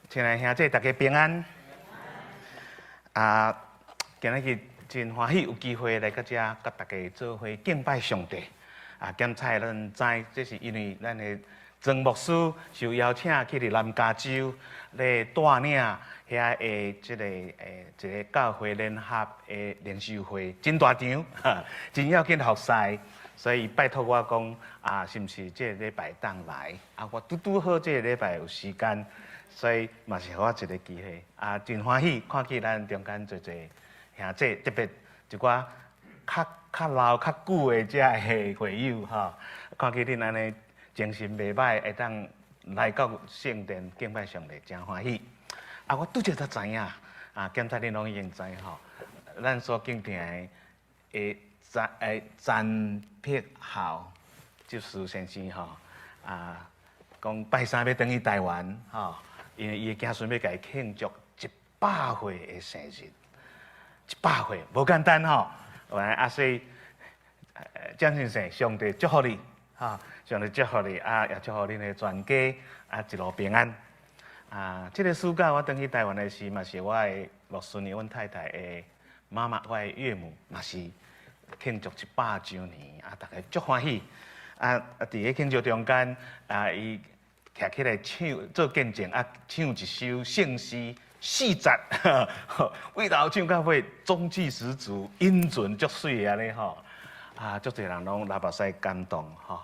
亲爱兄弟，大家平安。今日真欢喜有机会来到这，甲大家做伙敬拜上帝。检查咱知，这是因为咱的曾牧师受邀请去伫南加州来带领遐的一个教会联合的灵修会，真大场，真要紧服侍。所以拜托我讲是毋是这个礼拜当来？我拄好这个礼拜有时间。所以嘛是互我一个机会，真欢喜看见咱中间侪兄弟，特别一寡较老较久的遮个会友吼，看见恁安尼精神袂歹，会当来到圣殿敬拜上帝，真欢喜。我拄则才知影，检查恁拢已经知吼，咱所敬敬的詹碧豪执事先生吼，讲拜三要转去台湾吼。因为伊的子孙要甲伊庆祝100岁的生日，100岁无简单吼。所以蒋先生，上帝祝福你，上帝祝福你，也祝福恁的全家一路平安。这个暑假我转去台湾的时，嘛是我的陆孙女，阮太太的妈妈，我的岳母，嘛是庆祝100周年，大家足欢喜。伫个庆祝中间，伊。徛起来唱做见证，唱一首圣诗4节，为头唱到尾，中气十足，音准足水安尼吼，足侪人拢流目屎感动吼。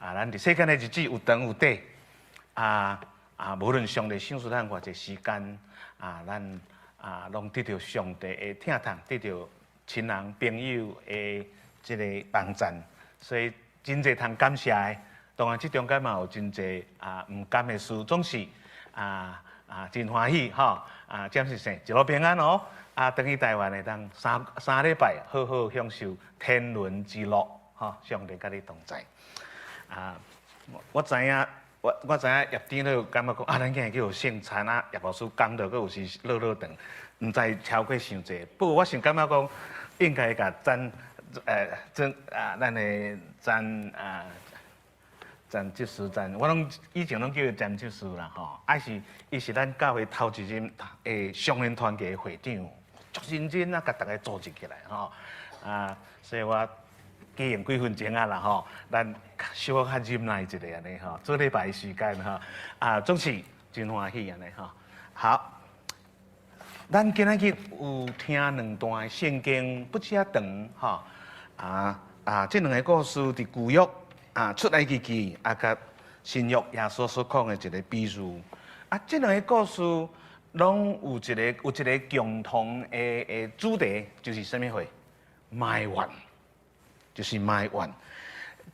咱伫世间的日子有长有短，无论上帝赏赐咱偌济时间，咱拢得到上帝的疼痛，得到亲人朋友的这个帮赞，所以真侪通感谢的。当然，这中间嘛有真侪唔甘的事，总是真欢喜吼。詹先生一路平安哦。等去台湾会当三礼拜，好好享受天伦之乐吼。上帝甲你同在。我知影，我知影叶店咧感觉讲咱今日叫有圣餐叶老师讲到，佫有时落长，唔知超过伤济。不过我想感觉讲，应该甲咱咱的詹执事我拢以前拢叫伊詹执事啦吼，伊是咱教会头一任诶双人团契会长，足认真甲大家组织起来吼。所以我经营几分钟啦吼，咱稍较忍耐一下安尼吼，做礼拜时间吼，总是真欢喜安尼吼。好，咱今仔日有听2段圣经，不遮长吼。这2个故事伫旧约。出埃及记甲新约耶稣所讲的一个比喻，这2个故事拢有一个共同的主题，就是什么货？埋怨，就是埋怨。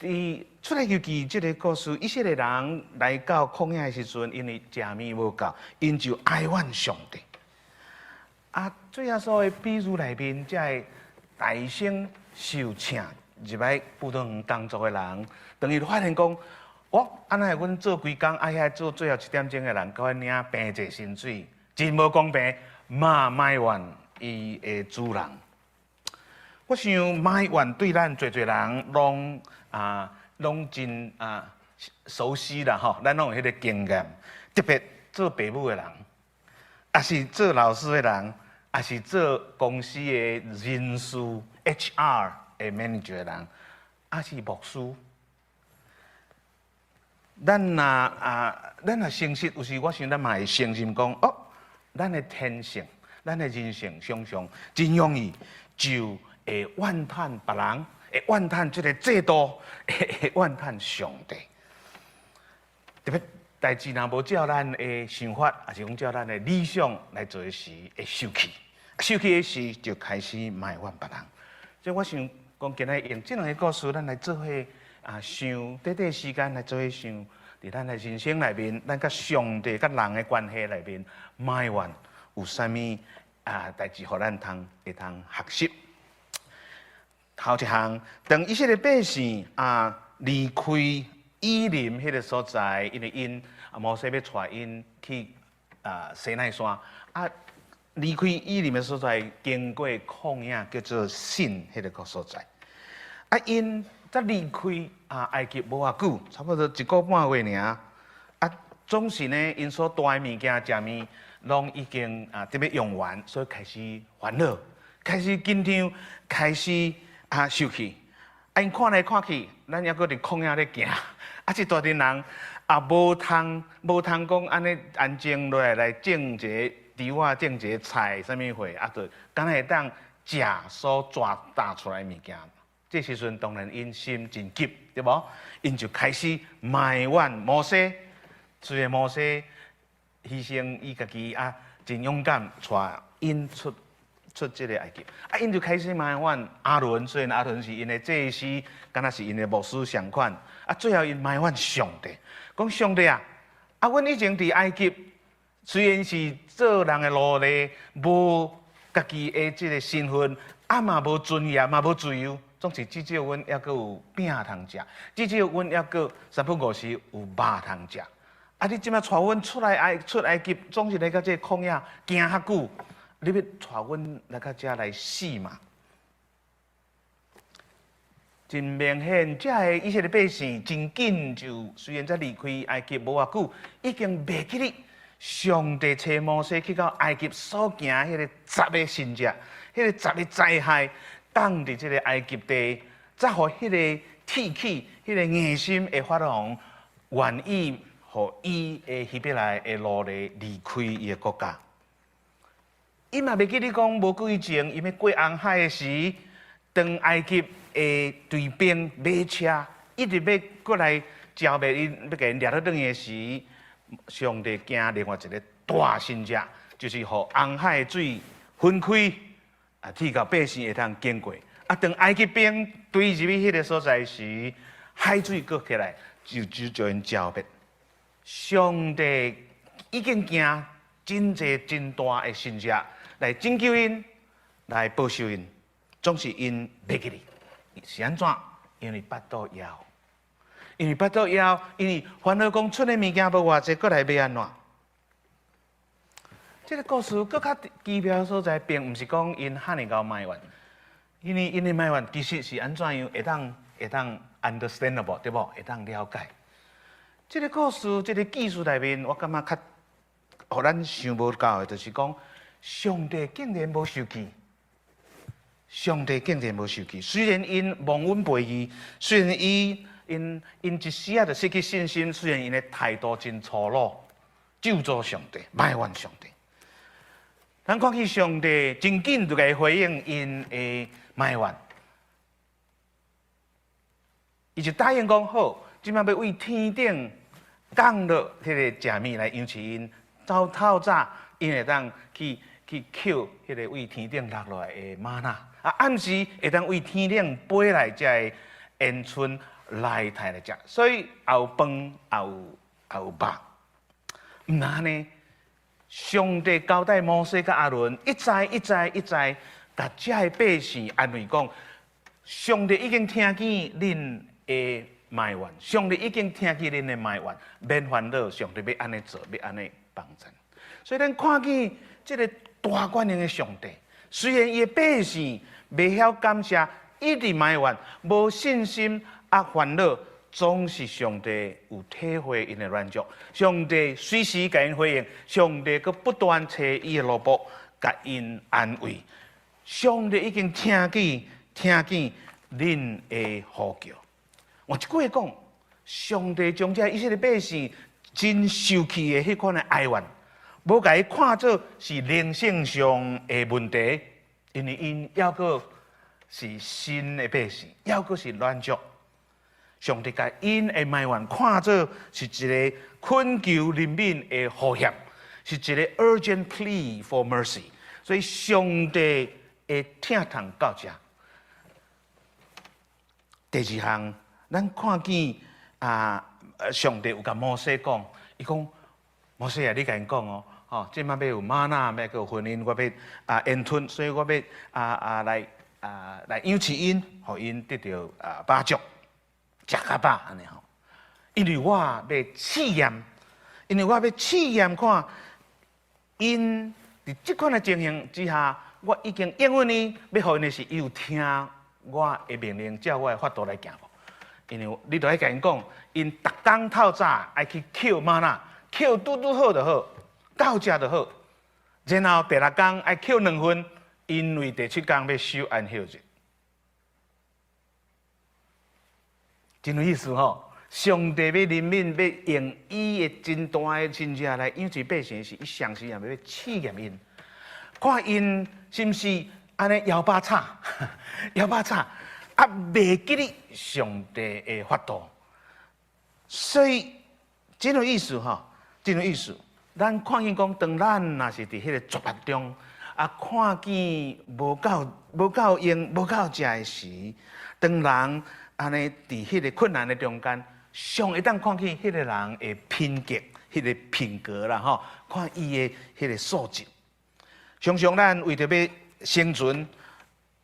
伫出埃及记这个故事，以色列人来到旷野的时阵，因为食面无够，因就哀怨上帝。最后所的比喻内面，这个大声受请。入来葡萄园工作的人，等于发现讲，安那阮做规工，遐做最后1点钟的人，甲阮领平济薪水，真无公平，埋怨伊的主人。我想埋怨对咱侪人拢真熟悉啦吼，咱拢有迄个经验，特别做爸母的人，也是做老师的人，也是做公司的人事 HR。manager 的人，是牧师，咱若诚实，有时我想咱嘛会诚心讲，咱的天性，咱的人性，常常真容易就会怨叹别人，会怨叹这个制度，会怨叹上帝。特别代志若无照咱的想法，也是讲照咱的理想来做时，会受气，受气的时就开始埋怨别人。所以我想。讲今日用这2个故事，咱来做伙想，短时间来做伙想，伫咱的人生内面，咱甲上帝、甲人的关系内面，埋怨有啥物代志，互咱会通学习。头一项，当以色列百姓离开以琳迄个所在，因为因摩西要带因去西奈山离开以琳的所在，经过旷野叫做信迄个所在。因才离开埃及无偌久，差不多1个半月尔，总是呢，因所带的物件、食物，拢已经特别用完，所以开始烦恼，开始紧张，开始生气。因看来看去，咱还阁伫旷野咧行，一大群人无通讲安尼安静落来种一个猪啊，种一个菜，啥物货就敢会当食所抓打出来物件。这时阵当然因心真急，对无？因就开始埋怨摩西。虽然摩西牺牲伊家己真勇敢，带因出这个埃及，因就开始埋怨阿伦，虽然阿伦是因的祭司，敢若是因的牧师相款，最后因埋怨上帝，讲上帝阮以前伫埃及，虽然是做人的奴隶，无家己的这个身份，嘛无尊严，嘛无自由。总是至少阮还阁有饼通食，至少阮还阁三不五时有肉通食。你即摆带阮出埃及，总是来到这旷野行遐久，你要带阮来到这来死嘛？真明显，这个以色列百姓真紧就虽然才离开埃及无偌久，已经袂记哩上帝找摩西去到埃及所行迄个10个神迹，迄个10个灾害。当伫这个埃及地，才互迄个铁器、迄个硬心的法王愿意，互伊的希伯来的奴隶离开伊的国家。伊嘛袂记你讲，无久以前，伊要过红海的时，当埃及的队兵马车一直要过来剿灭因，要甲因掠到转去的时，上帝惊另外一个大神迹，就是互红海的水分开。铁甲百姓会通经过，当埃及兵对入去迄个所在时，海水搁起来，就叫因剿灭。上帝已经惊真济真大的神迹来拯救因，来保守因，总是因袂记哩。是安怎？因为巴肚枵，因为巴肚枵，因为烦恼讲出的物件无偌济，搁来要安怎？这个故事搁较奇妙的所在，并毋是讲因哈尼高埋怨，因为因的埋怨其实是安怎样会当 understandable 对无？会当了解。这个故事，这个技术内面，我感觉较，互咱想无到的，就是讲上帝竟然无生气，上帝竟然无生气。虽然因忘恩背义，虽然因一时就失去信心，虽然因的态度真粗鲁，咒诅上帝，埋怨上帝。咱看起上帝真紧就该回应因的埋怨，伊就答应讲好，即摆要为天顶降落迄个食物来养饲因。透早因会当去捡迄个为天顶落来的玛纳，暗时会当为天顶飞来遮的烟春来刣来食，所以有饭也有肉。毋那呢？上帝交代摩西甲阿伦一再，甲遮个百姓安慰讲：上帝已经听见恁的埋怨，上帝已经听见恁的埋怨，免烦恼，上帝要安尼做，要安尼帮助。所以咱看见这个大权能的上帝，虽然伊的百姓袂晓感谢，一直埋怨，无信心烦恼。总是上帝有体会因的软弱，上帝随时给因回应，上帝佮不断找伊的路卜，甲因安慰。上帝已经听见恁的呼叫。换一句话讲，上帝将这以色列百姓真受气的迄款的哀怨，无甲伊看作是灵性上的问题，因为因还阁是新的百姓，还阁是软弱。上帝甲因的埋怨看作是一个恳求怜悯的呼喊，是一个 urgent plea for mercy。所以上帝会听痛到这。第二项，咱看见上帝有甲摩西讲，伊讲摩西你甲因讲哦，即摆要有玛纳，要有婚姻，我要烟吞，所以我要来养饲因，互因得到饱足。食较饱安尼吼，因为我要试验，看因伫即款的情形之下，我已经应允你，要互因的是伊有听我的命令，照我的法度来行无？因为你著爱甲因讲，因逐工透早爱去捡玛纳，扣拄好就好，到这就好。然后第六天爱扣2分，因为第7天要守安息日。真有意思吼！上帝要人民要用伊的真大的真正来养育百姓时，伊上时也要试验因，看因是毋是安尼摇把叉，摇把叉啊，袂记哩上帝的法度。所以真有意思吼，真有意思。咱看见讲，当咱若是伫迄个绝望中，啊，看见无够用、无够食的时，当人安尼伫迄个困难的中间，上会当看见迄个人的品格、迄个品格啦吼，看伊的迄个素质。常常咱为着要生存，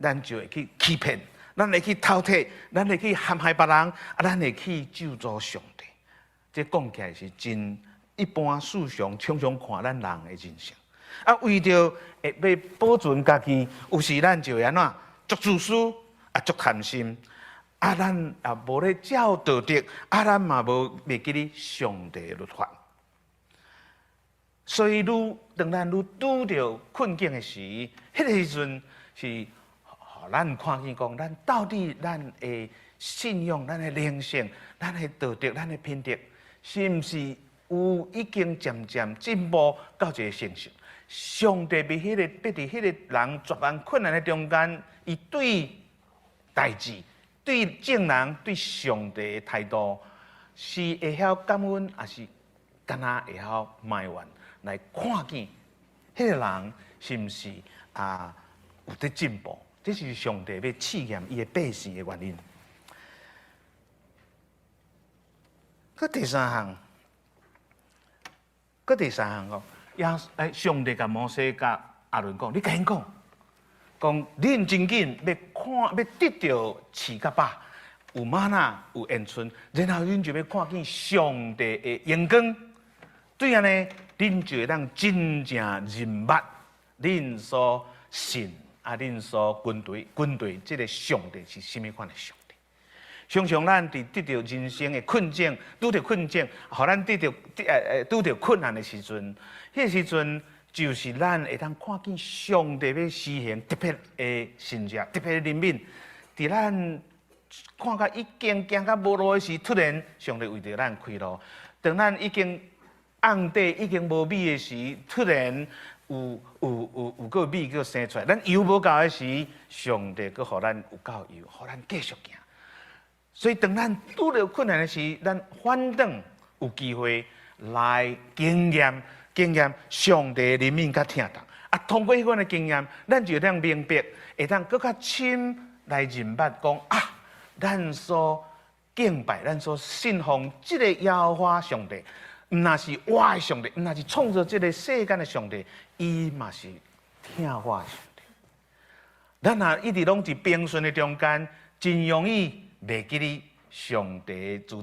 咱就会去欺骗，咱会去偷窃，咱会去陷害别人，啊，咱会去咒诅上帝。这讲起来是真。一般世上常常看咱人的人性，啊，为着要保存家己，有时咱就会安怎足自私，啊，足贪心，啊，咱也无咧照道德，啊，咱嘛袂记哩上帝律法。所以，当咱拄着困境的时，迄个时阵是，互咱看见讲，咱到底咱的信仰、咱的灵性、咱的道德、咱的品德，是毋是？有已经渐渐进步到一个成熟，上帝伫迄个人绝望困难的中间，伊对代志、对众人、对上帝的态度，是会晓感恩，还是敢若会晓埋怨来看见迄个人是毋是有在进步？这是上帝要试验伊的百姓的原因。第三项。第三项哦，上帝甲摩西甲亚伦讲，你甲因讲，恁真紧要得到饲甲饱，有玛纳有烟春，然后恁就要看见上帝的阳光。对安尼，恁就会当真正认捌恁所信恁所军队这个上帝是甚物款的上帝。常常咱伫得到人生的困境，拄着困境，互咱拄着困难的时阵，迄个时阵就是咱会当看见上帝要施行特别的神迹，特别的怜悯。伫咱看到已经行到无路的时，突然上帝为着咱开路；当咱已经暗地已经无米的时，突然有个米叫生出来。咱油无够的时，上帝佫互咱有够油，互咱继续行。所以，当咱拄着困难的时，咱反倒有机会来经验上帝的怜悯甲疼痛。啊，通过迄款的经验，咱就会当明白，会当更较深来认捌讲啊，咱所敬拜、咱所信奉这个耶和华上帝，毋那是我的上帝，毋那是创造这个世间的上帝，伊嘛是疼我的上帝。咱若一直拢伫平顺的中间，真容易。袂记哩上帝的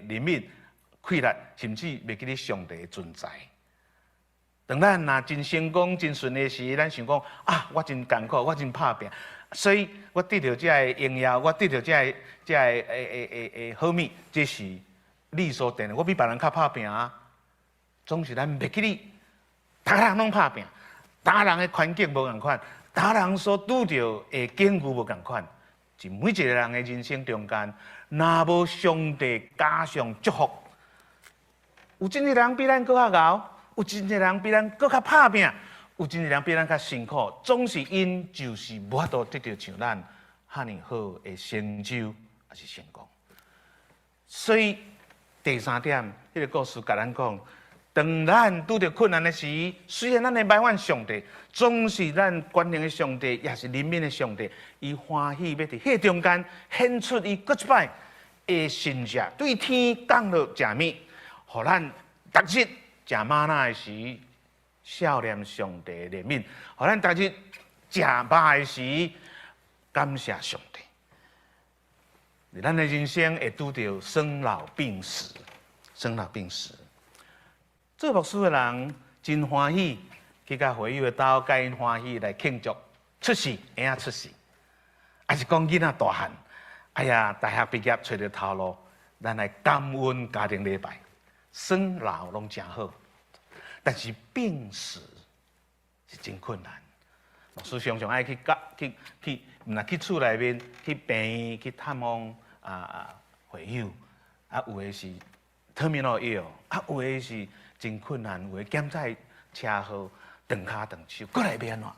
怜悯、快乐，甚至袂记哩上帝的存在。当咱若真成功、真顺利时，咱想讲啊，我真艰苦，我真拍拼，所以我得到这个荣耀，我得到这个好物，这是理所当然。我比别人较拍拼啊，总是咱袂记哩，大家人拢拍拼，大家人的环境无共款，大家人所拄着的境遇无共款。是每一个人的人生中间，若无上帝加上祝福，有真个人比咱更较熬，有真个人比咱更较拍拼，有真个人比咱较辛苦，总是因就是无法度得到像咱遐尼好的成就还是成功。所以第三点，迄个故事甲咱讲，当咱拄着困难的时，虽然咱会埋怨上帝，总是咱权能的上帝，也是怜悯的上帝。伊欢喜要伫迄中间显出伊搁一摆的神迹，对天降落食物，互咱逐日食玛纳的时，少念上帝的怜悯；互咱逐日食肉的时，感谢上帝。咱的人生会拄着生老病死，生老病死。做牧师的人真欢喜，去甲会友的兜，甲因欢喜来庆祝出世，婴仔出世，还是讲囡仔大汉，哎呀，大学毕业找到头路，咱来感恩家庭礼拜。生老拢真好，但是病死是真困难。牧师常常爱去去厝内面去病院去探望会友，有的是 terminal ill， 有的是真困难，有的检查车祸断骹断手，过来要安怎？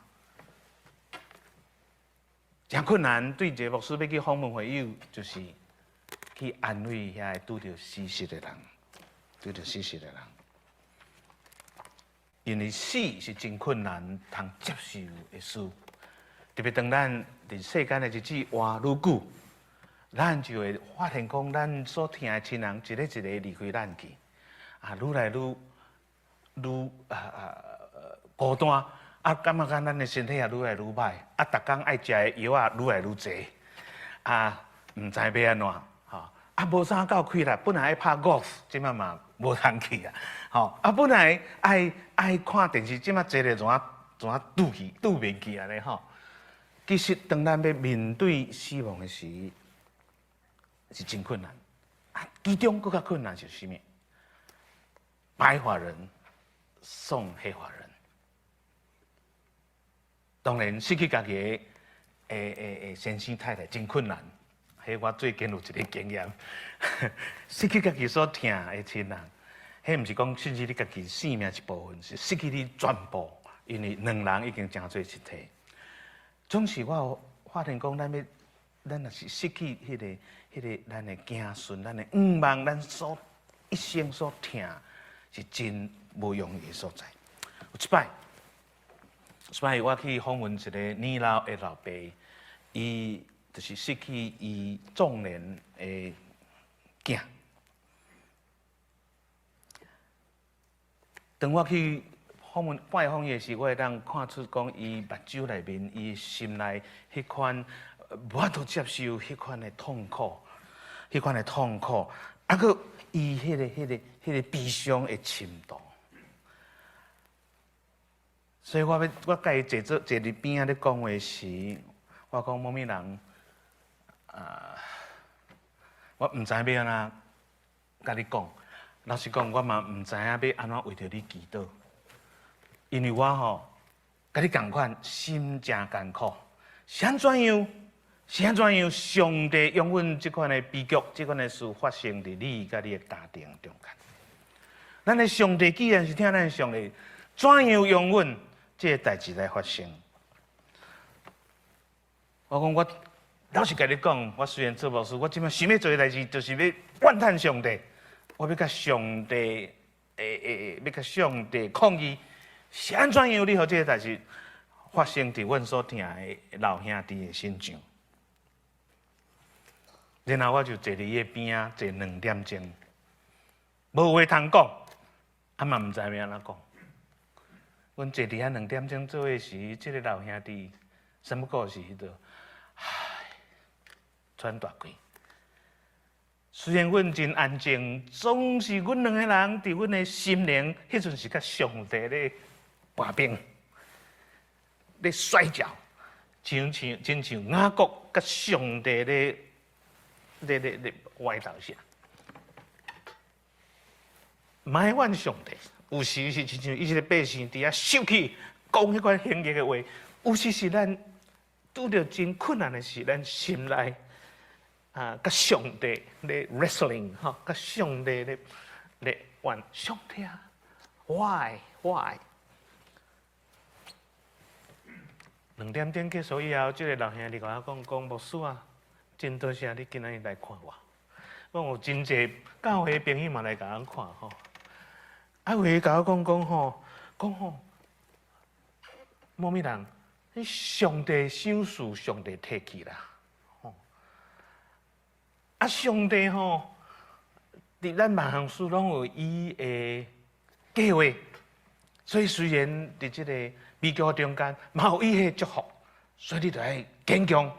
真困难。对一个牧师要去访问会友，就是去安慰遐拄着死的人，拄着死的人。因为死是真困难，通接受的事。特别当咱伫世间的日子活愈久，咱就会发现讲，咱所疼的亲人一个一个离开咱去，愈来愈孤单，感觉咱的身体也愈来愈歹，逐工爱食的药愈来愈侪，唔知要安怎，无啥够开力，本来爱拍 golf， 即摆嘛无通去啊，本来爱看电视，即摆坐咧怎啊拄袂去安尼吼。其实当咱要面对死亡的时，是真困难。其中更较困难就是什么？白发人送黑发人。当然，失去家己的先生太太真困难。迄我最近有一个经验，失去家己所疼的亲人，迄毋是讲甚至你家己性命一部分，是失去你全部，因为两人已经成做一体。总是我有发现讲，咱若是失去迄个咱的子孙，咱的望，咱所一生所疼，是真无容易的所在。有一摆我去访问一个年老的老爸，伊就是失去伊壮年的囝。当我去拜访伊时，我会当看出讲伊目睭内面，伊心内迄款无法度接受迄款的痛苦，佮伊迄个悲伤的深度。所以我甲伊坐伫边仔咧讲话时，我讲某物人，我毋知要安怎甲你讲。老实讲，我嘛毋知影要安怎为着你祈祷。因为我甲你共款，心真艰苦，是安怎样？上帝容允即款的悲剧、即款的事发生伫你甲你的家庭中间。咱的上帝既然是听咱的上帝，怎样容允这个代志来发生？我讲，我老实甲你讲，我虽然做牧师，我即摆想要做的代志，就是要怨叹上帝，我要甲上帝要甲上帝抗议。是安怎样？你互这个代志发生伫阮所疼的老兄弟的身上？然后我就坐伫伊边仔坐2点钟，无话通讲，嘛毋知要安怎讲。阮坐伫遐2点钟做伙时，这个老兄弟什么故事？迄度，喘大气。虽然阮真安静，总是阮两个人伫阮的心灵，迄阵是甲上帝咧。跋冰，咧摔跤，真像雅各甲上帝咧歪斗下。埋怨上帝，有时是亲像伊一个百姓伫遐受气，讲迄款凶恶的话；有时是咱拄着真困难的事，咱心内甲上帝咧 wrestling 甲上帝咧怨上帝啊 ，why？ 2点钟结束以后，这个老兄弟甲我讲，牧师啊，真多谢你今仔日来看我。我有真侪教会朋友嘛来甲我看吼，有诶甲我讲某物人，你上帝赏赐，上帝摕去啦，上帝伫咱万项事拢有伊诶计划，所以虽然伫即个悲剧中间，嘛有伊迄祝福，所以你就爱坚强，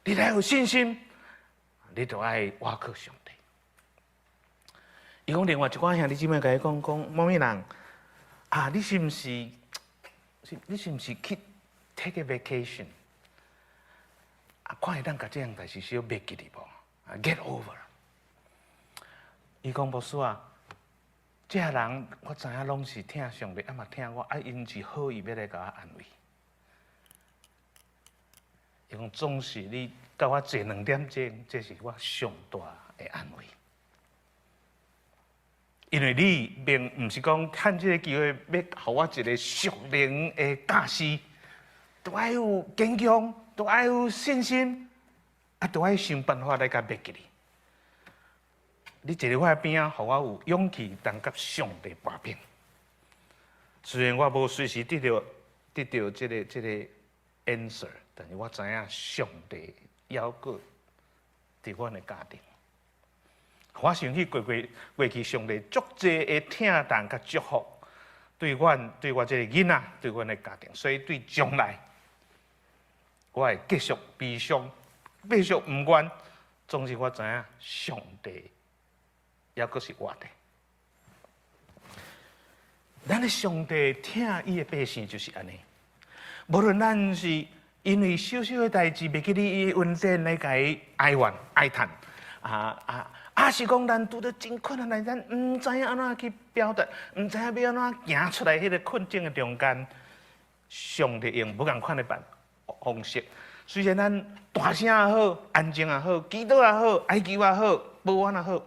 你就爱有信心，你就爱倚靠上帝。伊讲另外一寡兄弟姊妹甲伊讲，某物人你是毋是去 take a vacation？ 看会当甲这样代志小灭记哩无？ get over。伊讲牧师啊，这些人我知影拢是听上帝，嘛听我，因是好意要来甲我安慰。伊讲总是你甲我坐2点钟，这是我上大的安慰。因为你并毋是讲趁这个机会要互我一个属灵的教师，都爱有坚强，都爱有信心，都爱想办法来甲灭记你。你坐伫我边仔，互我有勇气，当甲上帝搏拼。虽然我无随时得到这个 answer， 但是我知影上帝还阁伫阮的家庭。我想起过去上帝足济的疼痛甲祝福，对我这个囡仔，对阮的家庭，所以对将来，我会继续悲伤，继续毋愿。总之我知影上帝还阁是活的。咱的上帝疼伊的百姓就是安尼，无论咱是因为小小的代志，袂记你运转来甲伊哀怨哀叹，是讲咱拄到真困难，咱毋知影安怎去表达，毋知影要安怎行出来迄个困境的中间，上帝用不共款的方式。虽然咱大声也好，安静也好，祈祷也好，哀求也好，报怨也好，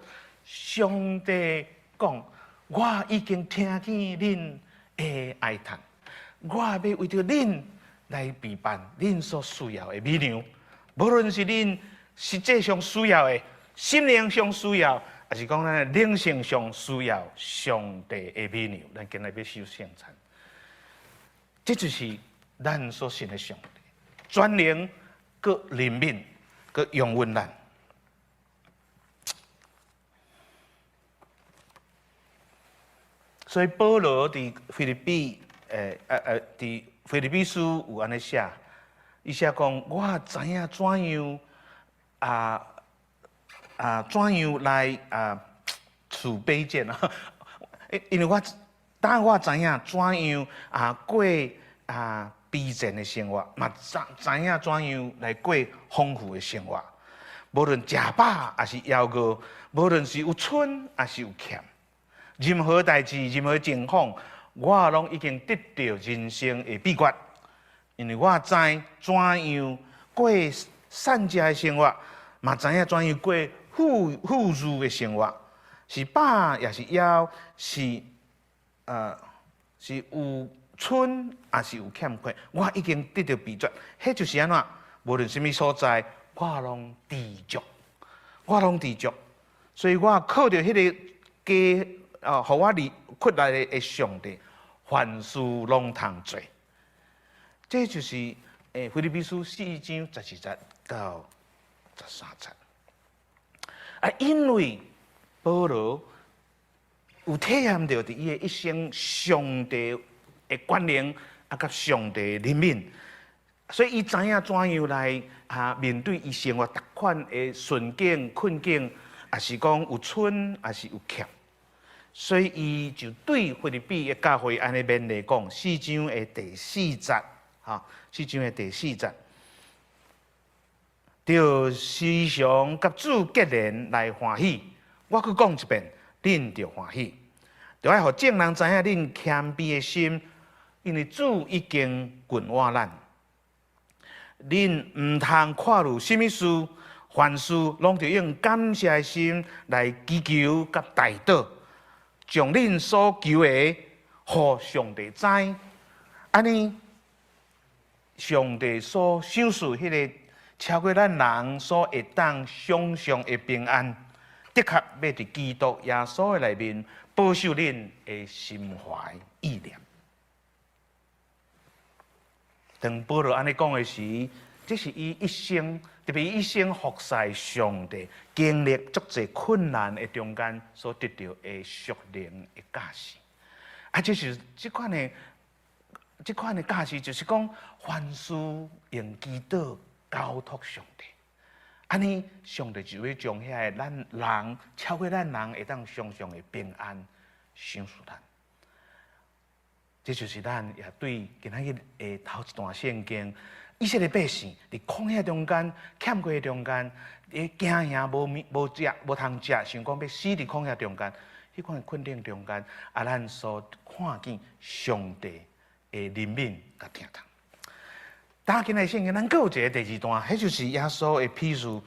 上帝讲，我已经听见恁的哀叹，我要为着恁来陪伴恁所需要的美娘，无论是恁实际上需要的。心灵上需要，还是讲咱灵性上需要上帝的美娘，咱今日要受圣餐。这就是咱所信的上帝，全能、佮怜悯、佮永稳咱。所以保罗伫腓立比，伫腓立比书有安尼写，伊写讲：我知影怎样怎样来储卑贱啊？因为我知影怎样过卑贱的生活，嘛知影怎样来过丰富的生活。无论食饱还是枵饿，无论是有剩还是有欠，任何代志、任何情况，我拢已经得到人生的秘诀。因为我知怎样过善食的生活，嘛知影怎样过富裕的生活，是饱也是枵，是有剩也是有欠缺，我已经得到秘诀。迄就是安怎？无论什么所在，我拢知足，所以我靠着迄个互我屈来的上帝，凡事拢通做。这就是腓立比书4章12节到13节。因为保罗有体验到伫伊的一生上帝的关联，甲上帝的怜悯，所以伊知影怎样来面对伊生活逐款的顺境、困境，也是讲有剩，也是有欠，所以伊就对腓立比的教会安尼勉励讲，4章的第4节，4章的第4节。着时常甲主结连来欢喜。我去讲一遍，恁着欢喜。着爱互众人知影恁谦卑的心，因为主已经眷顾咱。恁毋通看入什么事，凡事拢着用感谢的心来祈求甲代祷，将恁所求的，互上帝知。安尼，上帝所赏赐迄个。超过咱人所会当想象的平安，的确要伫基督耶稣的内面保守恁的心怀意念。当保罗安尼讲的时，这是伊一生，特别伊一生服侍上帝，经历足侪困难的中间所得到的属灵的价值。就是这款的价值，就是讲凡事用祈祷。交托上帝，安尼上帝就会将遐咱人超过咱人会当想象的平安赏赐咱。这就是咱也对今仔日的头一段圣经，以色列百姓伫旷野中间、欠过中间，惊吓无食、无通食，想讲要死伫旷野中间，迄迄款困境中间，咱所看见上帝的怜悯甲疼痛。打今日圣经，咱阁有一个第二段，迄就是耶稣的譬喻。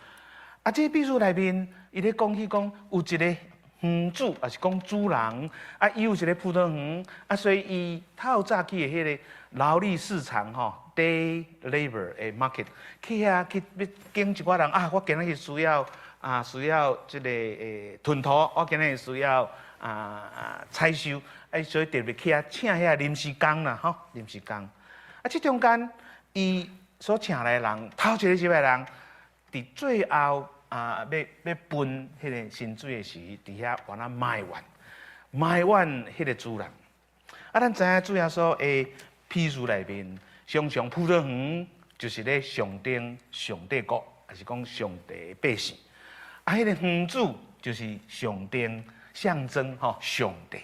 这譬喻内面，伊咧讲起讲有一个园主，也是讲主人，伊有一个葡萄园，所以伊透早起的迄个劳力市场day labor 的 market， 去遐去要拣一寡人我今日需要需要即个吞吐，我今日需要采收，所以特别去遐请遐临时工啦，临时工。这中间伊所请来的人，头一个这个人，伫最后要分迄个薪水的时，伫遐原来埋怨迄个主人。咱知影主耶稣的譬喻内面，常常葡萄园就是咧上帝国，还是讲上帝的百姓。迄个园主就是上帝象征上帝。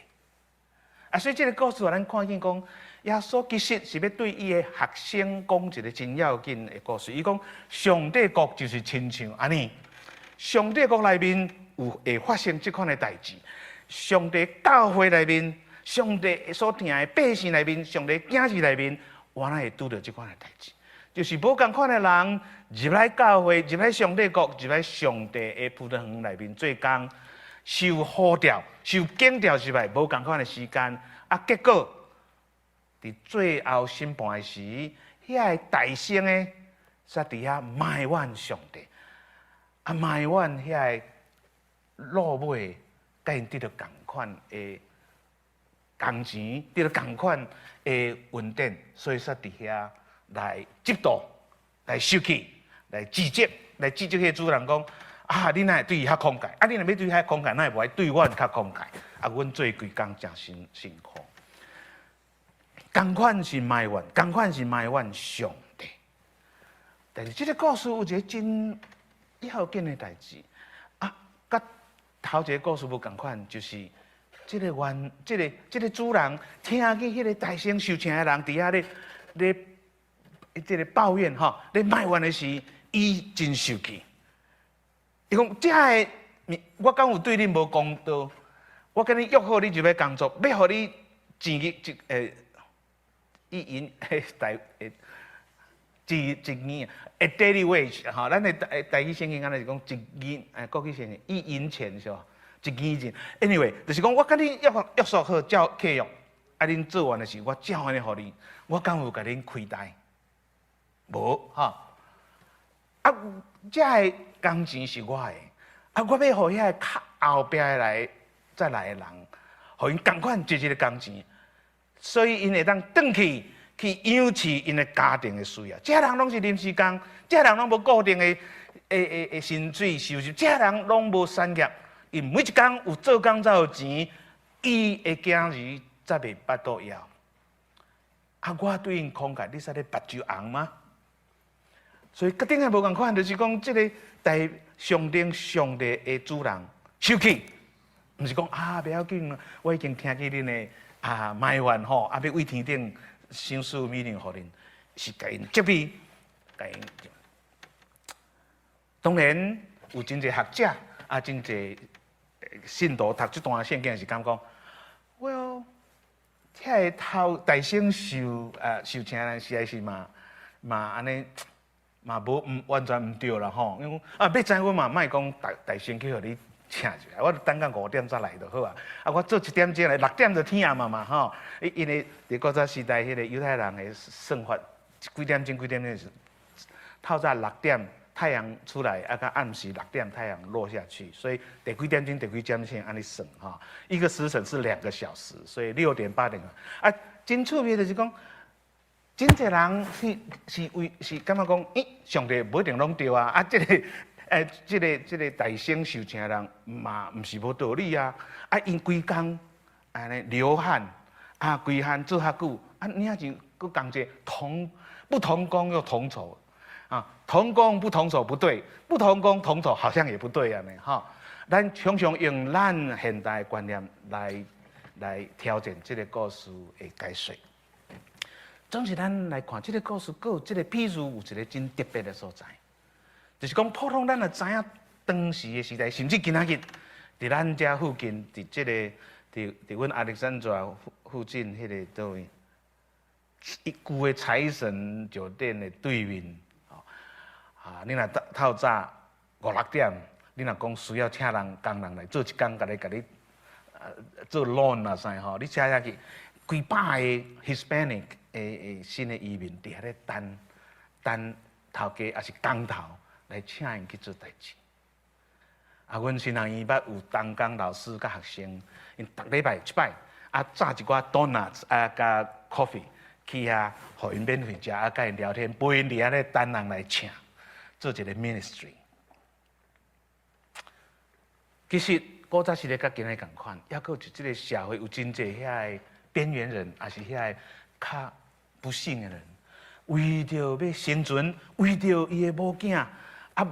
所以这个故事咱看见讲，耶稣其实是要对伊的学生讲一个真要紧的故事。伊讲上帝国就是亲像安尼，上帝国内面会发生这款的代志。上帝教会内面，上帝所疼的百姓内面，上帝子儿内面，原来会拄到这款的代志。就是无共款的人入来教会，入来上帝国，入来上帝的葡萄园内面做工，受呼召、受拣调入来，无共款的时间，结果伫最后审判的时，遐个大声的，煞伫遐埋怨上帝，埋怨遐个老母，甲因得到共款的工钱，得到共款的稳定，所以煞伫遐来嫉妒、来生气、来指责、迄个主人讲你哪会对伊较慷慨？你若要对伊较慷慨，哪会无爱对阮较慷慨？阮做规工真辛苦。同款是埋怨，同款是埋怨上帝。但是这个故事有一个真要紧的代志甲头一个故事无同款，就是这个主人听见迄个大声受请的人伫遐咧这个抱怨咧埋怨的时，伊真生气。伊讲这个我敢有对你无公道？我跟你约好，你就要工作，要互你钱一元daily wage咱的台语圣经安尼是讲一元国语圣经1元钱是吧？1元钱 ，anyway， 就是讲我跟你约束好照契约，恁做完的时，我照安尼互你，我敢有甲恁亏待？无这个工钱是我的，我要互遐较后壁再来的人，互因同款一个工钱。所以，因会当转去养起因的家庭的需要。这人拢是临时工，这人拢无固定的薪水收入，这人拢无产业。因每一工有做工才有钱，伊的囝儿才袂巴肚枵。我对因慷慨，你使咧目睭红吗？所以，甲顶下无共款，就是讲这个在上帝的主人生气，毋是讲不要紧，我已经听见恁的。埋怨要为天顶赏赐美令互恁，是甲因接比，甲因。当然有真侪学者真侪信徒读这段圣经是感觉，well， 遐个头大声受请人实在是嘛安尼嘛无完全毋对啦因为要知阮嘛莫讲大声去互你。请一下，我等到5点才来就好啊！我做1点钟来，6点就天嘛因为伫古早时代，迄个犹太人的算法，几点钟是透早6点太阳出来，到暗时6点太阳落下去，所以第几点钟安尼算一个时辰是2个小时，所以6点8点真趣味就是讲，真侪人是感觉讲，上帝不一定拢对这个。这个大声受请的人嘛，毋是无道理因规工安尼流汗规汗做遐久你还是佫讲者不同工又同酬同工不同酬不对，不同工同酬好像也不对咱常常用咱现代的观念来挑战这个故事的解说。总是咱来看这个故事，佫有这个譬如有一个真特别的所在。就是讲，普通咱也知影，当时的时代，甚至今仔日，伫咱遮附近，伫即个伫阮亚历山大附近迄个倒位，一旧的财神酒店的对面，你若透早5、6点，你若讲需要请工人来做一工，甲你做 loan 啊啥吼，你车下去，几百个 Hispanic 的新的移民伫遐咧等头家也是工头来请因去做代志。阮新人医捌有当工老师甲学生，因逐礼拜一摆，炸一寡 donuts 甲 coffee 去遐，互因免费食，甲因聊天，陪因伫遐咧等人来请，做一个 ministry。其实古早时代甲今日共款，抑阁有即个社会有真济遐个边缘人，也是遐个较不幸的人，为着要生存，为着伊的某囝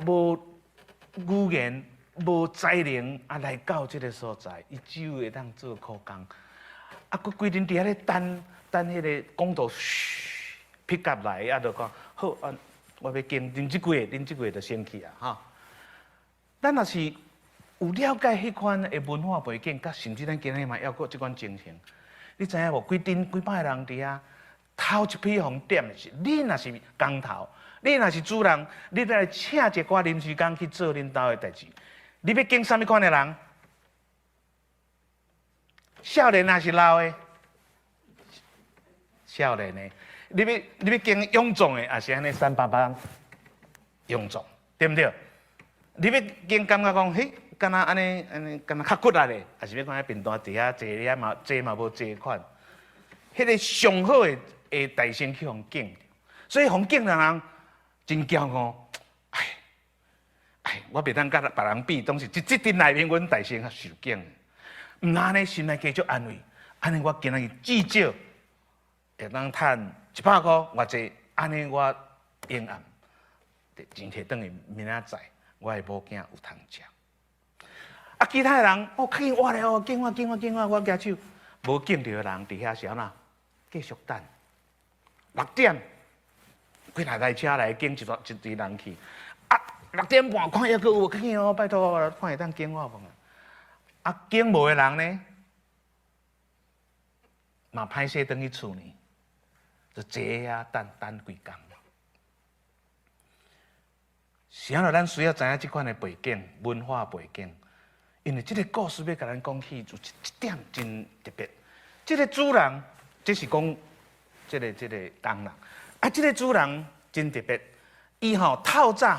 无语言。无才能来到即个所在，伊只有会当做苦工，佫规阵伫遐咧等迄个公道pick up 来，就讲好我要经恁即个月就先去啊哈。咱若是有了解迄款的文化背景，甲甚至咱今日嘛要过即款情形，你知影无？几百个人伫遐，头一批互点的是，你若是工头，你若是主人，你来请一寡临时工去做恁兜的代志。你要敬什么款的人？少年还是老的？少年的。你要敬勇壮的，还是安尼300勇壮，对不对？你要敬感觉讲，嘿，敢若安尼，敢若较骨力的，还是要看平台底下坐遐嘛，坐嘛无坐款。迄个上好的大先去互敬，所以互敬的人真骄傲。我袂当甲别人比，当是即阵内面，阮大先较受敬。毋那呢，心内加足安慰。安尼我今日至少会当趁100块偌济，安尼我永暗钱摕转去，明仔载我的某囝有通食。其他的人较紧活咧敬我，我举手。无敬着的人伫遐是安怎？继续等。6点，几台车来敬一队人去。6点半看抑阁有，较紧哦，拜托，看会当敬我无？敬无的人呢，嘛歹势转去厝呢，就坐遐等规工。是安怎？咱需要知影即款的背景、文化背景，因为即个故事要甲咱讲起，有一点真特别。即个主人，即是讲即个工人，即个主人真特别，伊透早。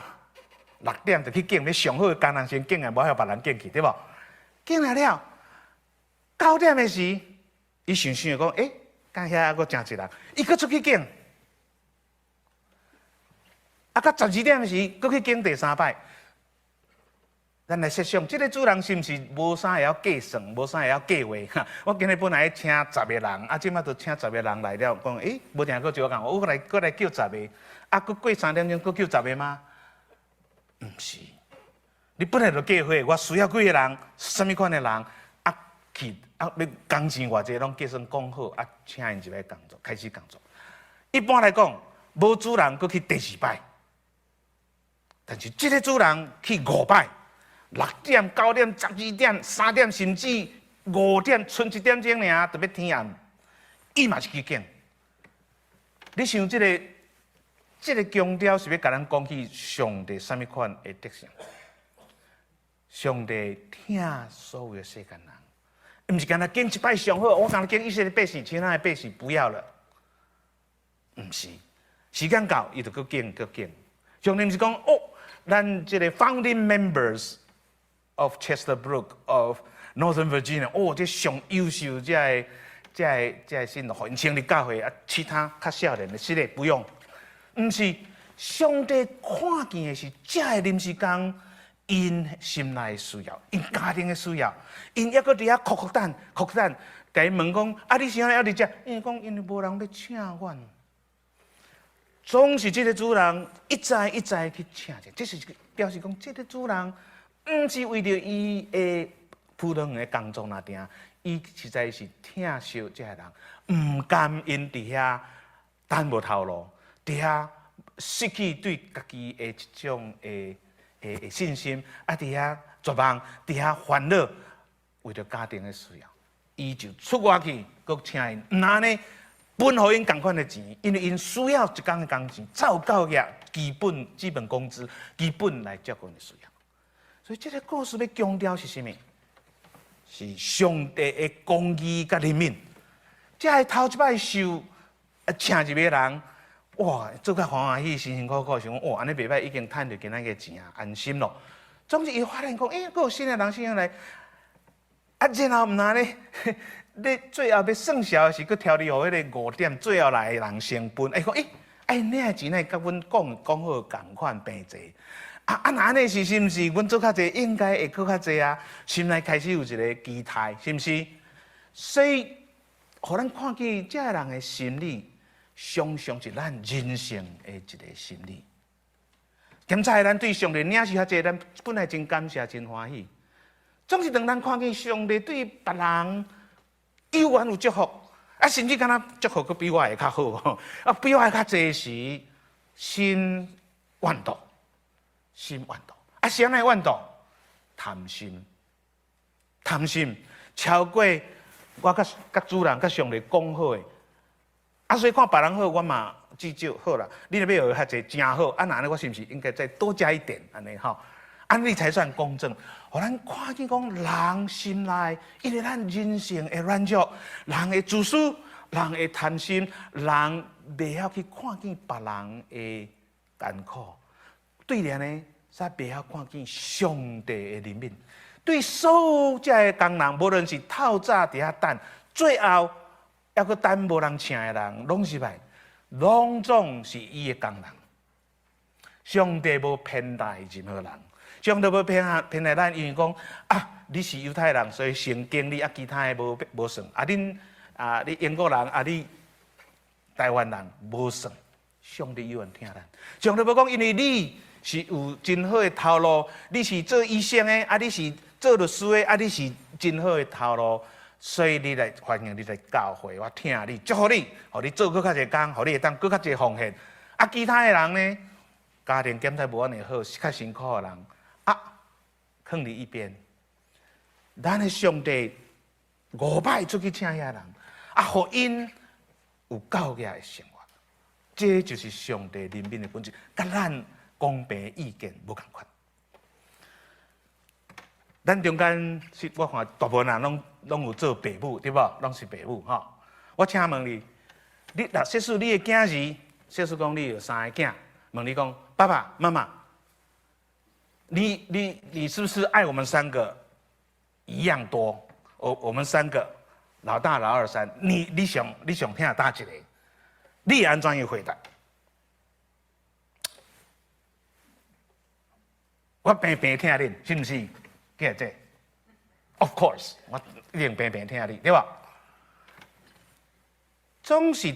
6点就去敬，你上好的工人先敬啊，无遐别人敬去，对无？敬来了，9点的时，伊想讲，敢遐阁真侪人，伊阁出去敬。到12点的时，阁去敬第3摆。咱来设想，即个主人是毋是无啥会晓计算，无啥会晓计划？我今日本来请10个人，即摆都请10个人来了，讲无定阁少人，我来叫10个，阁过3点钟阁叫10个吗？毋是，你本来就计划，我需要几个人，什么款的人，去要工钱偌济，拢计算讲好，请因入来工作，开始工作。一般来讲，无主人阁去第2摆，但是即个主人去5摆，6点、9点、12点、3点，甚至5点，剩1点钟尔，特别天暗，伊嘛是去敬。你想即个强调是要甲咱讲起上帝什么款的德性？上帝听所有的世间人，毋是干那敬一摆上好，我干那敬以色列百姓，其他的百姓不要了。毋是，时间到，伊就搁敬。上帝毋是讲咱即个 founding members of Chesterbrook of Northern Virginia，这上优秀这信徒，互因成立教会其他较少年的，是的，不用。毋是，上帝看见的是这个临时工，因心内的需要，因家庭的需要，因抑搁伫遐哭等，甲伊问讲，你啥要伫遮？因讲因为无人要请阮，总是这个主人一再去请者，这是表示讲，这个主人毋是为着伊的普通的工作那定，伊实在是疼惜这个人，毋甘因伫遐等无头路。伫遐失去对家己的一种信心，伫遐绝望，伫遐烦恼，为着家庭的需要，伊就出外去，佮请因，唔安尼分互因共款的钱，因为因需要一工的工钱，照教业基本工资，基本来照顾因的需要。所以这个故事要强调是啥物？是上帝的公义甲怜悯。这头一摆受请一个人，哇，做甲欢欢喜，辛辛苦苦，想讲哇，安尼袂歹，已经趁着今仔个钱啊，安心咯。总是伊发现讲，佫有新的人先来，然后毋那咧，你最后要算数的是，佫挑你互迄个5点，最后来的人成本，讲你的钱呢，甲阮讲好共款平济。那安尼是毋是？阮做较济，应该会搁较济啊。心内开始有一个期待，是毋是？所以，互咱看见这人的心理，常常是咱人性的一个心理。检查咱对上帝领受较济，咱本来真感谢、真欢喜。总是当咱看见上帝对别人有缘有祝福，甚至敢若祝福佫比我会较好，比我会较济时，心怨妒。心怨妒，谁来怨妒？贪心，贪心超过我甲主人、甲上帝讲好的，所以看别人好，我嘛至少好啦。你若要学较济，真好，那安尼我是毋是应该再多加一点？安尼吼，安尼才算公正。互咱看见讲人心内，因为咱人性的软弱，人的自私，人的贪心，人袂晓去看见别人的艰苦。对联呢，煞袂晓看见上帝的怜悯。对所有这个工人，无论是透早伫遐等，最后还阁等无人请的人，拢是歹，拢总是伊的工人。上帝无偏待任何人，上帝无偏待咱，因为讲你是犹太人，所以先经你，其他的无算。你英国人，你台湾人无算。上帝有缘听咱，上帝无讲，因为你是有真好的头路，你是做医生的，你是做律师的，你是真好的头路，所以你来欢迎你来教会，我听你，祝福你，互你做搁较侪工，互你会当搁较侪奉献。其他的人呢，家庭检查无安尼好，较辛苦的人，放伫一边。咱的上帝5摆出去请遐人，互因有教育的生活。这就是上帝怜悯的本质，甲咱公平意见无共款。咱中间是我看大部分人拢有做爸母，对无？拢是爸母吼。我请问你，假使你的囝儿，假使讲你有3个囝，问你讲，爸爸妈妈，你是不是爱我们3个一样多？我们3个，老大、老二、3，你想听哪一个？你安怎样回答？我平平听恁，是毋是？记这 ？Of course， 我一定平平听你，对吧？总是，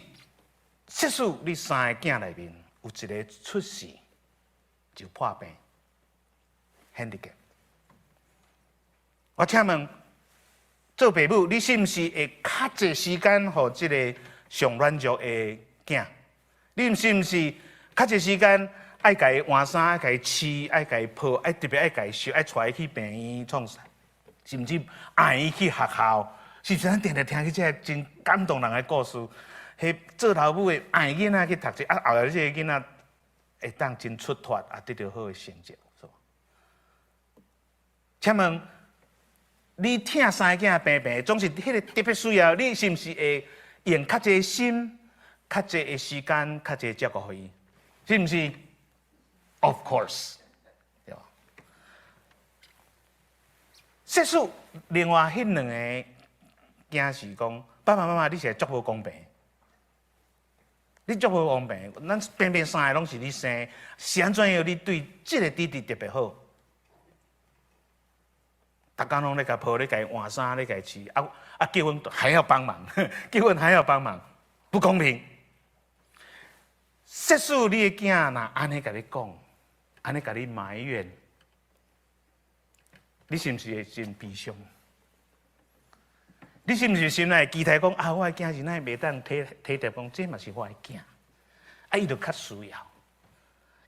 即使你3个囝内面有一个出事，就破病 ，handicap。我请问，做爸母，你是毋是会较侪时间互即个上软弱的？你是毋是较侪时间爱甲伊换衫，爱甲伊饲，爱甲伊抱，特别爱甲伊收，爱带伊去病院创啥？甚至爱伊去学校，是毋是？咱定定听起这真感动人的故事。迄做老母的爱囡仔去读书，后来这个囡仔会当真出脱，得到好的成就，是吧？请问，你听3个囝病病，总是迄个特别需要，你是毋是会用较侪心？较侪的时间，较侪照顾伊，是毋是 ？Of course， 对吧？假使另外迄2个囝是讲，爸爸妈妈，你是足无公平，你足无公平，咱偏偏3个拢是你生，是安怎样？你对这个弟弟特别好，逐工拢咧甲抱，咧甲伊换衫，咧甲伊饲，结婚还要帮忙，结婚还要帮忙，不公平。假使你的囝若安尼甲你讲，安尼甲你埋怨，你是毋是会真悲伤？你是毋是心内期待讲我的囝是哪袂当体贴讲，这嘛是我的囝，伊就较需要，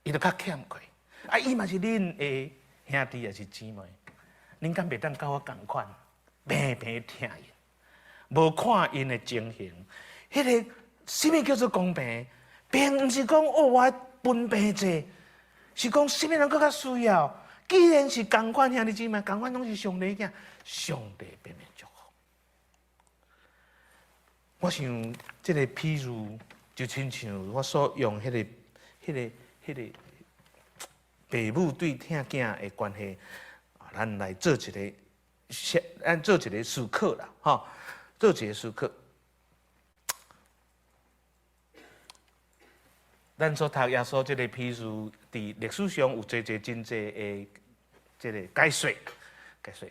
伊就较欠缺，伊嘛是恁的兄弟也是姊妹，恁敢袂当甲我共款，平平听因，无看因的情形。迄个什么叫做公平？并毋是讲哦，我分平济，是讲什么人更较需要。既然是共款兄弟姊妹，共款拢是上帝囝，上帝必然祝福。我想这个譬如就亲像我所用迄个父母对听囝的关系，咱来做一个，咱做一个思考啦，吼，做一个思考。咱所读耶稣这个譬如，伫历史上有真侪的这个解说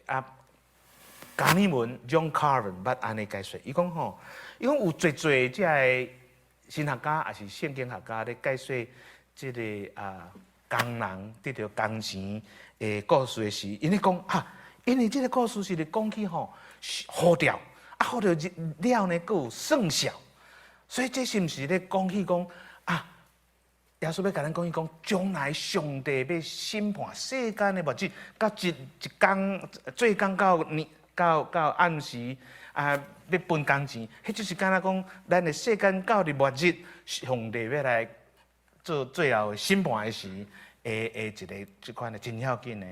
啊。加尼文 John Calvin 捌安尼解说，伊讲吼，伊讲有侪即个神学家也是圣经学家咧解说即个工人得到工钱的故事的时，因咧讲因为即个故事是咧讲起吼好调，好调了呢，佫有算小，所以这是毋是咧讲起讲耶稣要甲咱讲，伊讲将来上帝要审判世间的物质，到一天最刚到暗时要分工钱，迄就是敢若讲咱的世间到的物质，上帝要来做最后审判的时，一个即款的真要紧的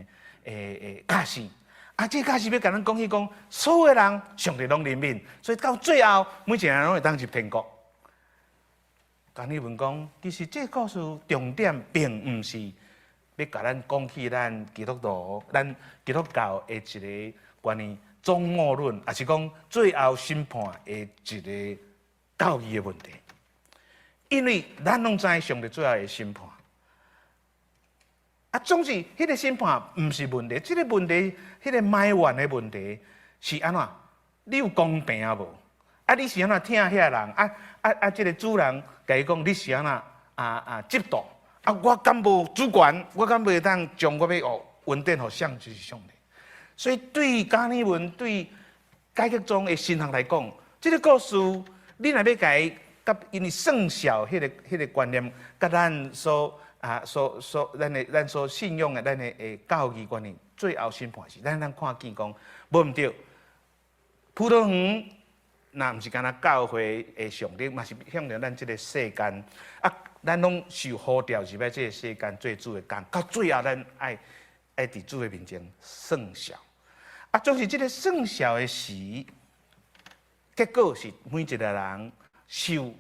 假释。这假释要甲咱讲起讲，所有的人上帝拢怜悯，所以到最后每一个人拢会当入天国。甲你问讲，其实这故事重点并毋是要甲咱讲起咱基督徒、咱基督教的一个关于终末论，也是讲最后审判的一个教义的问题。因为咱拢知上帝最后的审判，总是迄个审判毋是问题，这个问题，迄个埋怨的问题是安怎？你有公平无？你是安怎听遐人？这个主人甲伊讲，你是安怎嫉妒？我敢无主权？我敢袂当将我要稳定互上就是上帝。所以对加尔文对改革中的神学来讲，这个故事你若要甲伊甲因为算小迄个观念，甲咱咱所信仰的咱的教义观念，最后审判是咱看见讲，无毋对，葡萄园。那毋是干那教会的上帝，嘛是向着咱这个世间咱拢受呼召是要这个世间做主的工，到最后咱爱伫主的面前算小。总是这个算小的时，结果是每一个人受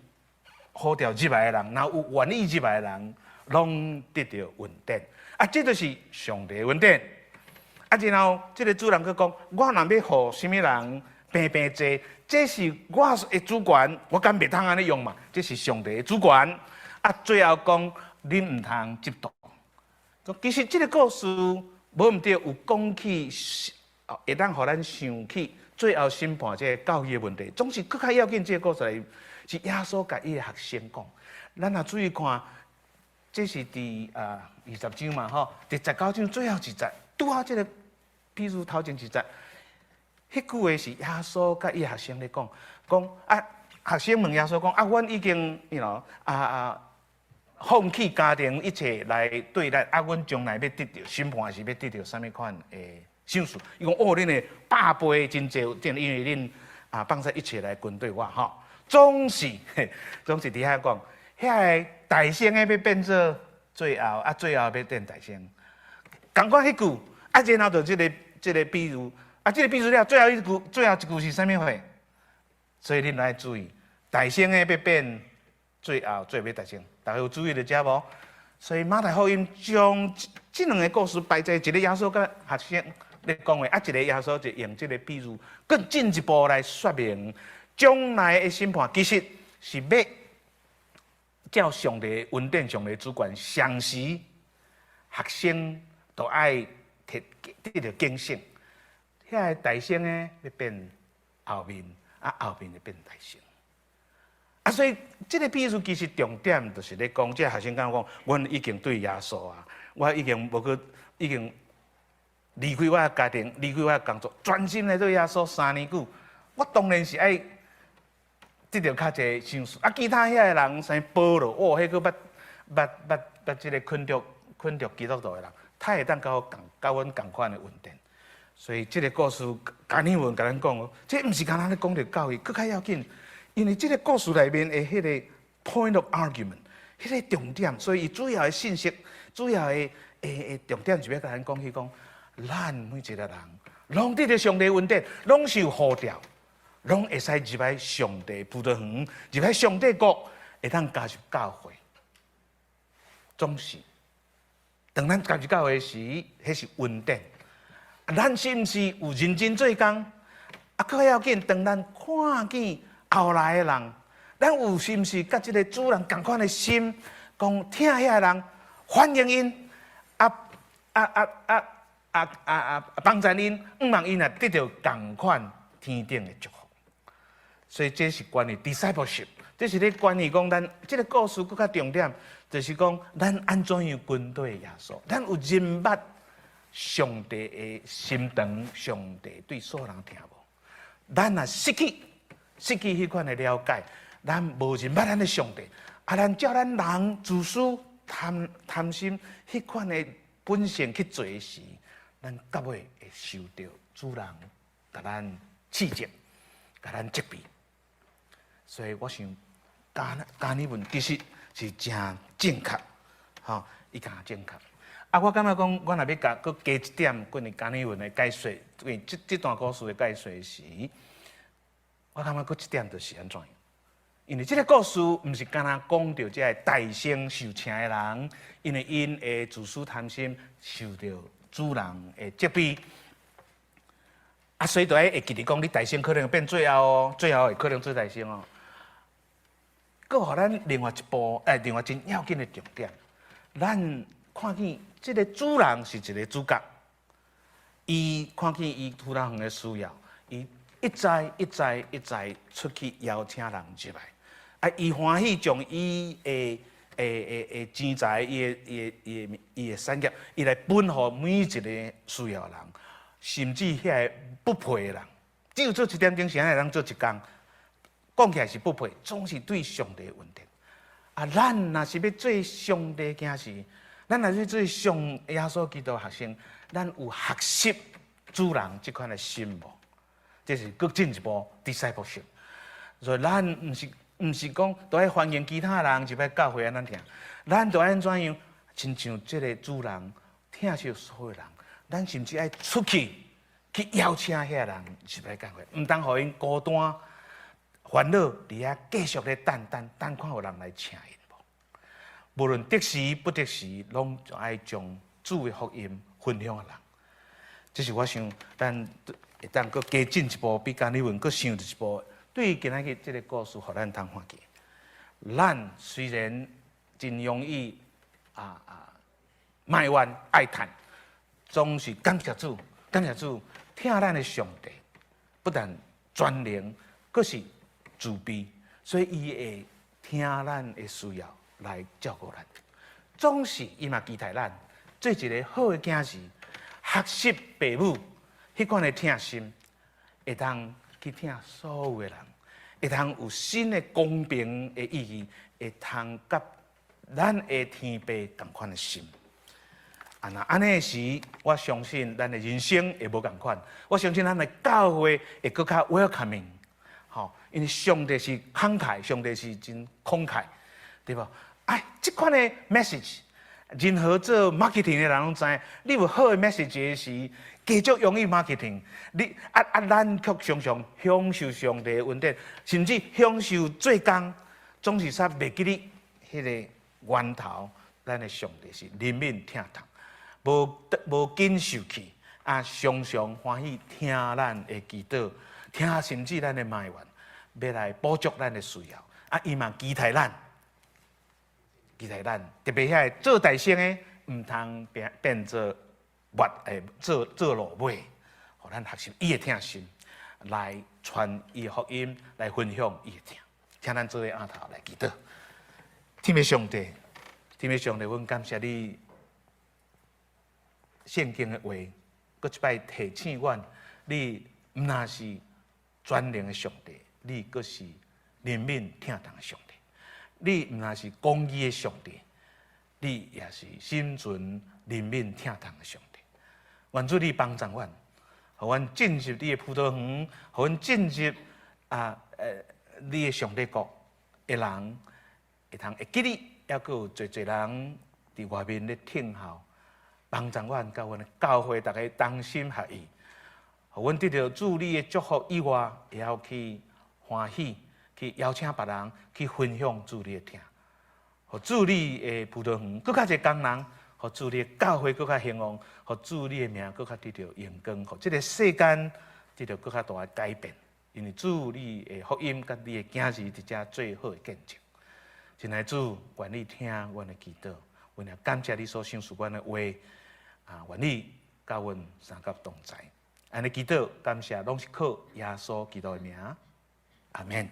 呼召入来的人，然后有愿意入来的人，拢得到稳定。这就是上帝的稳定。然后这个主人佮讲，我若要互什么人平济？这是我的主权，我敢袂通安尼用嘛？这是上帝的主权。最后讲，恁唔通嫉妒。其实这个故事无毋对，有讲起，会当互咱想起最后审判这个教义的问题。总是更较要紧，这个故事来是耶稣甲伊的学生讲。咱若注意看，这是第20章嘛吼，第19章最后一节，拄好这个，譬如头前一节。迄句话是耶稣甲伊学生咧讲，学生问耶稣讲阮已经放弃家庭一切来对咱，阮将来要得到审判是要得到什么款诶赏赐？伊讲恁的百倍真济，因为恁放下一切来跟对我吼，总是伫遐讲，遐个大声诶要变做最后，最后要变大声，共款迄句，然后就这个比如。这个比如了，最后一句是啥物话？所以恁来注意，大声的要变最后要大声，大家有注意到遮无？所以马太福音将这两个故事摆在一个耶稣甲学生咧讲话，一个耶稣就用这个比喻，更进一步来说明将来的审判其实是要照上帝稳定上帝主权，上时学生都爱得到警醒。遐个大声呢，要变后面，后面就变大声。所以这个比喻其实重点就是咧讲，这学生讲，阮已经对耶稣我已经离开我的家庭，离开我的工作，专心来对耶稣3年久。我当然是爱得到较济赏赐。其他遐个人生保罗，迄个捌这个困着基督徒的人，他会当甲阮共款的稳定。所以这个故事，加尼文甲咱讲哦，这毋是单单咧讲着教育，更较要紧，因为这个故事内面的迄个 point of argument， 迄个重点，所以伊主要的信息，主要的重点是要甲咱讲去讲，咱每一个人，拢得着上帝恩典，拢是有呼召，拢会使入来上帝葡萄园，入来上帝国，会当加入教会，总是。当咱加入教会时，迄是恩典。咱是毋是有认真做工？啊，更要紧，当咱看见后来的人，咱有是毋是甲即个主人同款的心，讲听遐人欢迎因，帮助因，望因也得到同款天顶的祝福。所以这是关于 discipleship， 这是咧关于讲咱即个故事更较重点，就是讲咱安怎样跟对耶稣，咱有认捌上帝的心肠，上帝对所有人听无？咱若失去迄款的了解，咱无认捌咱的上帝，咱叫咱人自私、贪心迄款的本性去做时，咱到尾会受到主人甲咱斥责，甲咱责备。所以我想，加尼文其实是真正确，吼，伊讲正确。我感觉讲，我若要加一点关于加尼文的解说，关于这段故事的解说时，我感觉佫一点就是安怎样？因为这个故事毋是干那讲到这大声受请的人，因为因的自私贪心受到主人的责备。所以就会记得讲，你大声可能变最后哦，最后会可能做大声哦。佫互咱另外一步，另外真要紧的重点，咱看见这个主人是一个主角，伊看见伊土人的需要，伊一再出去邀请人入来，伊欢喜将伊的钱财、伊的产业，伊来分予每一个需要的人，甚至遐个不配的人，只有做一点钟，谁会人做一工？讲起来是不配，总是对上帝的恩典。咱若是要做上帝囝士，咱若是做上耶稣基督学生，咱有学习主人这款的心无？这是更进一步 discipleship。所以咱毋是讲都爱欢迎其他人入来教会安怎听，咱都爱怎样？亲像这个主人疼惜所有人，咱甚至爱出去邀请遐人入来教会，毋通互因孤单。烦恼伫遐继续咧等看有人来请因无？无论得时不得时，拢就爱将主的福音分享给人。这是我想，咱会当搁加进一步，比加尼文搁想一步。对于今仔日这个故事，互咱通看见。咱虽然真容易埋怨爱叹，总是感谢主，听咱的上帝，不但专灵，搁是自卑，所以伊会听咱的需要来照顾咱。总是伊嘛期待咱做一个好的囝士，学习父母迄款的疼心，会当去听所有的人，会当有新的公平的意义，会通甲咱的天父同款的心。那安尼时，我相信咱的人生会无同款。我相信咱的教会会更加 welcoming。因为上帝是慷慨，上帝是真慷慨，对吧？这款的 message， 任何做 marketing 的人拢知，你有好的 message 时，继续用于 marketing。咱却常常享受上帝的恩典，甚至享受做工，总是煞袂记哩迄个源头。咱的上帝是怜悯疼痛，无紧受气，常常欢喜听咱的祈祷，听甚至咱的埋怨。要来补足咱的需要，伊嘛期待咱，特别遐做大声的，毋通变做做落尾，互咱学习伊的疼心，来传伊的福音，来分享伊的疼，请咱做个下头来祈祷。天父上帝，阮感谢你圣经的话，搁一摆提醒阮，你毋那是专灵的上帝。你阁是怜悯疼痛的上帝，你毋那是公义的上帝，你也是心存怜悯疼痛的上帝。愿主你帮助阮，互阮进入你的葡萄园，互阮进入你的上帝国的人，会记你，还佫有侪人伫外面咧听候，帮助阮甲阮的教会大家同心合意，互阮得到主你的祝福以外，也要去欢喜，去邀请别人去分享主你的听，互主你的葡萄园佫较侪工人，互主你的教会佫较兴旺，互主你的名佫较得到荣光，互这个世间得到佫较大的改变。因为主你的福音甲你的囝儿伫遮最好的见证。真爱主，愿你听阮的祈祷，阮也感谢你所赏赐阮的话，愿你甲阮三甲同在。安尼祈祷，感谢拢是靠耶稣基督的名，阿免。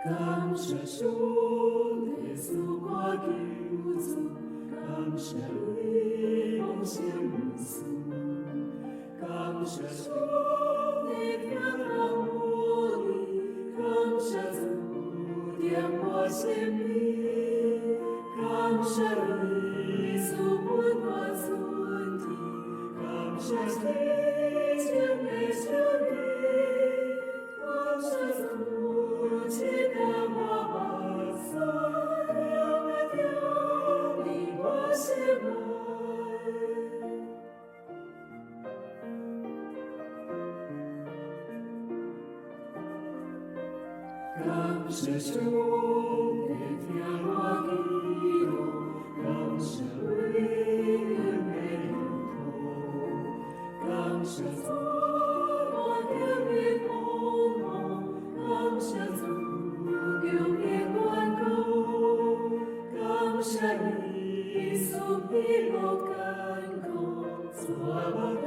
感谢主耶稣我救主，感谢你奉献无私，感谢主你听我呼吁，感谢主点我心意，感谢你赐本我尊体，感谢你将你生命，感谢主。感谢主，你听我祈祷，感谢你的流通，感谢主，我给你奉献，感谢主，叫你关顾，感谢你赐庇我甘苦，做我的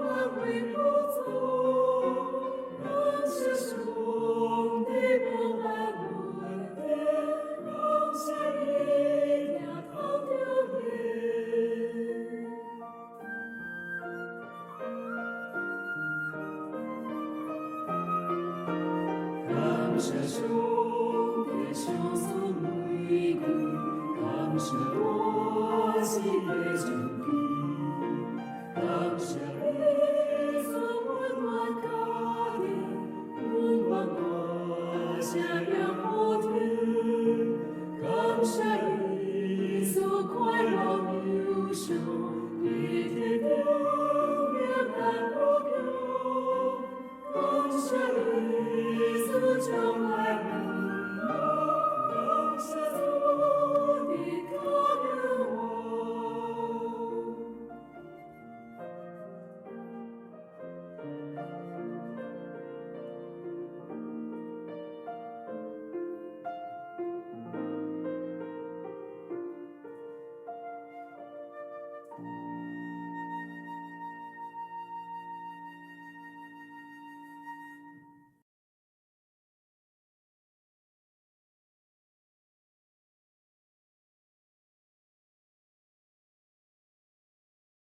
安慰不足，感谢主。感谢主，你相送玫瑰，感谢我心的真谛，感谢你赐温暖家庭，温暖我家乡母亲，感谢你赐快乐忧伤，你的永远不变，感谢你赐将来。